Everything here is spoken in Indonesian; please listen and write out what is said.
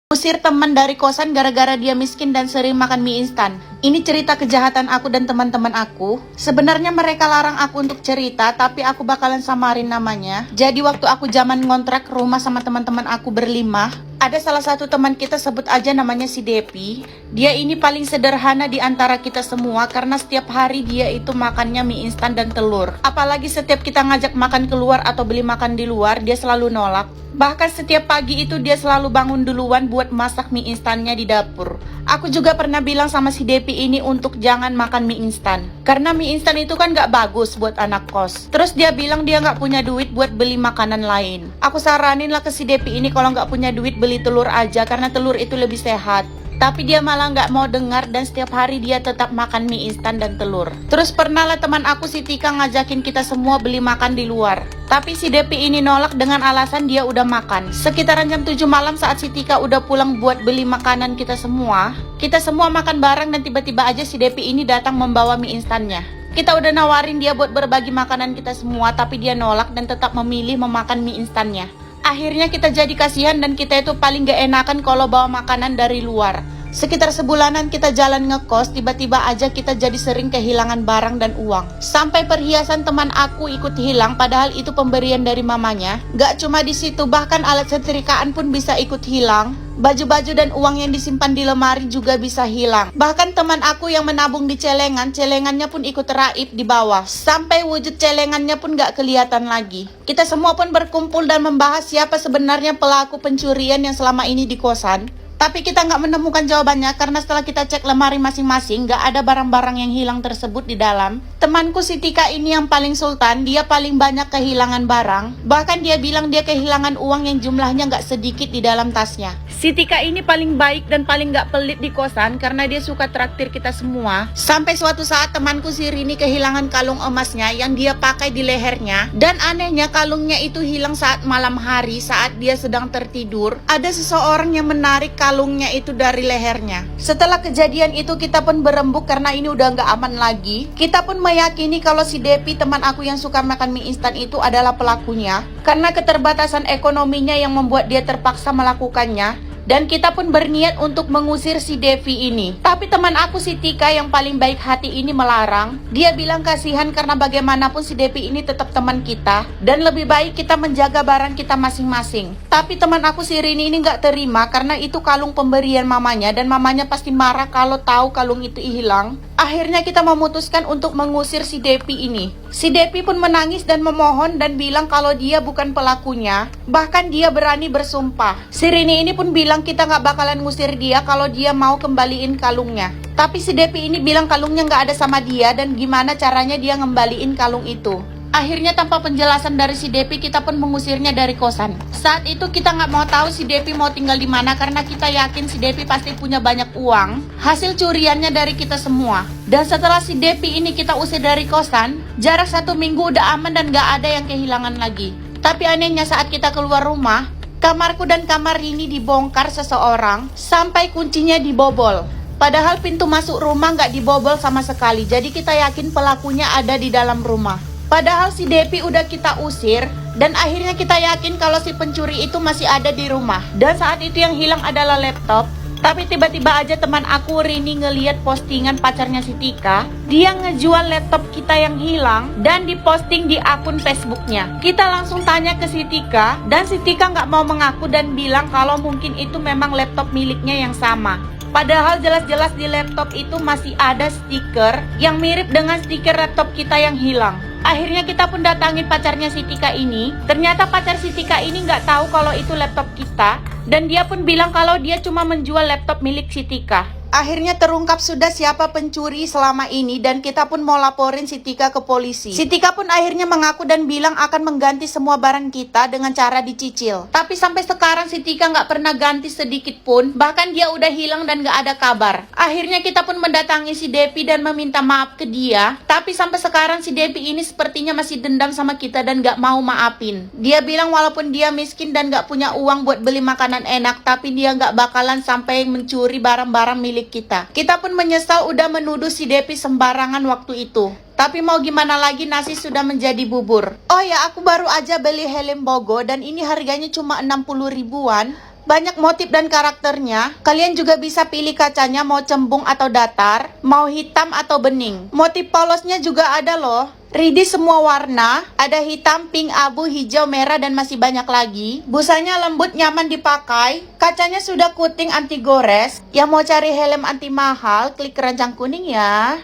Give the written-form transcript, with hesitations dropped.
Usir teman dari kosan gara-gara dia miskin dan sering makan mie instan. Ini cerita kejahatan aku dan teman-teman aku. Sebenarnya mereka larang aku untuk cerita, tapi aku bakalan samarin namanya. Jadi waktu aku zaman ngontrak rumah sama teman-teman aku berlima, ada salah satu teman kita, sebut aja namanya si Depi. Dia ini paling sederhana di antara kita semua karena setiap hari dia itu makannya mie instan dan telur. Apalagi setiap kita ngajak makan keluar atau beli makan di luar, dia selalu nolak. Bahkan setiap pagi itu dia selalu bangun duluan buat masak mie instannya di dapur. Aku juga pernah bilang sama si Depi ini untuk jangan makan mie instan, karena mie instan itu kan gak bagus buat anak kos. Terus dia bilang dia gak punya duit buat beli makanan lain. Aku saranin lah ke si Depi ini kalau gak punya duit beli telur aja, karena telur itu lebih sehat. Tapi dia malah gak mau dengar dan setiap hari dia tetap makan mie instan dan telur. Terus pernah lah teman aku si Tika ngajakin kita semua beli makan di luar. Tapi si Depi ini nolak dengan alasan dia udah makan. Sekitaran jam 7 malam saat si Tika udah pulang buat beli makanan kita semua makan bareng dan tiba-tiba aja si Depi ini datang membawa mie instannya. Kita udah nawarin dia buat berbagi makanan kita semua, tapi dia nolak dan tetap memilih memakan mie instannya. Akhirnya kita jadi kasihan dan kita itu paling gak enakan kalau bawa makanan dari luar. Sekitar sebulanan kita jalan ngekos, tiba-tiba aja kita jadi sering kehilangan barang dan uang. Sampai perhiasan teman aku ikut hilang, padahal itu pemberian dari mamanya. Gak cuma di situ, bahkan alat setrikaan pun bisa ikut hilang. Baju-baju dan uang yang disimpan di lemari juga bisa hilang. Bahkan teman aku yang menabung di celengannya pun ikut raib di bawah. Sampai wujud celengannya pun gak kelihatan lagi. Kita semua pun berkumpul dan membahas siapa sebenarnya pelaku pencurian yang selama ini di kosan. Tapi kita nggak menemukan jawabannya karena setelah kita cek lemari masing-masing nggak ada barang-barang yang hilang tersebut di dalam. Temanku si Tika ini yang paling sultan, dia paling banyak kehilangan barang. Bahkan dia bilang dia kehilangan uang yang jumlahnya nggak sedikit di dalam tasnya. Si Tika ini paling baik dan paling nggak pelit di kosan karena dia suka traktir kita semua. Sampai suatu saat temanku si Rini kehilangan kalung emasnya yang dia pakai di lehernya. Dan anehnya kalungnya itu hilang saat malam hari saat dia sedang tertidur. Ada seseorang yang menarik kalungnya itu dari lehernya. Setelah kejadian itu kita pun berembuk karena ini udah nggak aman lagi. Kita pun meyakini kalau si Depi teman aku yang suka makan mie instan itu adalah pelakunya. Karena keterbatasan ekonominya yang membuat dia terpaksa melakukannya. Dan kita pun berniat untuk mengusir si Devi ini. Tapi teman aku si Tika yang paling baik hati ini melarang. Dia bilang kasihan karena bagaimanapun si Devi ini tetap teman kita. Dan lebih baik kita menjaga barang kita masing-masing. Tapi teman aku si Rini ini gak terima karena itu kalung pemberian mamanya. Dan mamanya pasti marah kalau tahu kalung itu hilang. Akhirnya kita memutuskan untuk mengusir si Depi ini. Si Depi pun menangis dan memohon dan bilang kalau dia bukan pelakunya. Bahkan dia berani bersumpah. Si Rini ini pun bilang kita gak bakalan ngusir dia kalau dia mau kembaliin kalungnya. Tapi si Depi ini bilang kalungnya gak ada sama dia dan gimana caranya dia ngembaliin kalung itu. Akhirnya tanpa penjelasan dari si Depi kita pun mengusirnya dari kosan. Saat itu kita nggak mau tahu si Depi mau tinggal di mana karena kita yakin si Depi pasti punya banyak uang hasil curiannya dari kita semua. Dan setelah si Depi ini kita usir dari kosan, jarak 1 minggu udah aman dan nggak ada yang kehilangan lagi. Tapi anehnya saat kita keluar rumah, kamarku dan kamar ini dibongkar seseorang sampai kuncinya dibobol. Padahal pintu masuk rumah nggak dibobol sama sekali. Jadi kita yakin pelakunya ada di dalam rumah. Padahal si Depi udah kita usir dan akhirnya kita yakin kalau si pencuri itu masih ada di rumah. Dan saat itu yang hilang adalah laptop. Tapi tiba-tiba aja teman aku Rini ngeliat postingan pacarnya si Tika. Dia ngejual laptop kita yang hilang dan diposting di akun Facebooknya. Kita langsung tanya ke si Tika dan si Tika nggak mau mengaku dan bilang kalau mungkin itu memang laptop miliknya yang sama. Padahal jelas-jelas di laptop itu masih ada stiker yang mirip dengan stiker laptop kita yang hilang. Akhirnya kita pun datangin pacarnya si Tika ini. Ternyata pacar si Tika ini nggak tahu kalau itu laptop kita. Dan dia pun bilang kalau dia cuma menjual laptop milik si Tika. Akhirnya terungkap sudah siapa pencuri selama ini dan kita pun mau laporin si Tika ke polisi. Si Tika pun akhirnya mengaku dan bilang akan mengganti semua barang kita dengan cara dicicil. Tapi sampai sekarang si Tika nggak pernah ganti sedikit pun. Bahkan dia udah hilang dan nggak ada kabar. Akhirnya kita pun mendatangi si Depi dan meminta maaf ke dia. Tapi sampai sekarang si Depi ini sepertinya masih dendam sama kita dan nggak mau maafin. Dia bilang walaupun dia miskin dan nggak punya uang buat beli makanan enak, tapi dia nggak bakalan sampai mencuri barang-barang milik kita. Kita pun menyesal udah menuduh si Depi sembarangan waktu itu. Tapi mau gimana lagi, nasi sudah menjadi bubur. Oh ya, aku baru aja beli helm Bogo dan ini harganya cuma 60 ribuan. Banyak motif dan karakternya. Kalian juga bisa pilih kacanya mau cembung atau datar, mau hitam atau bening. Motif polosnya juga ada loh. Ready semua warna, ada hitam, pink, abu, hijau, merah, dan masih banyak lagi. Busanya lembut, nyaman dipakai. Kacanya sudah coating anti gores. Yang mau cari helm anti mahal, klik keranjang kuning ya.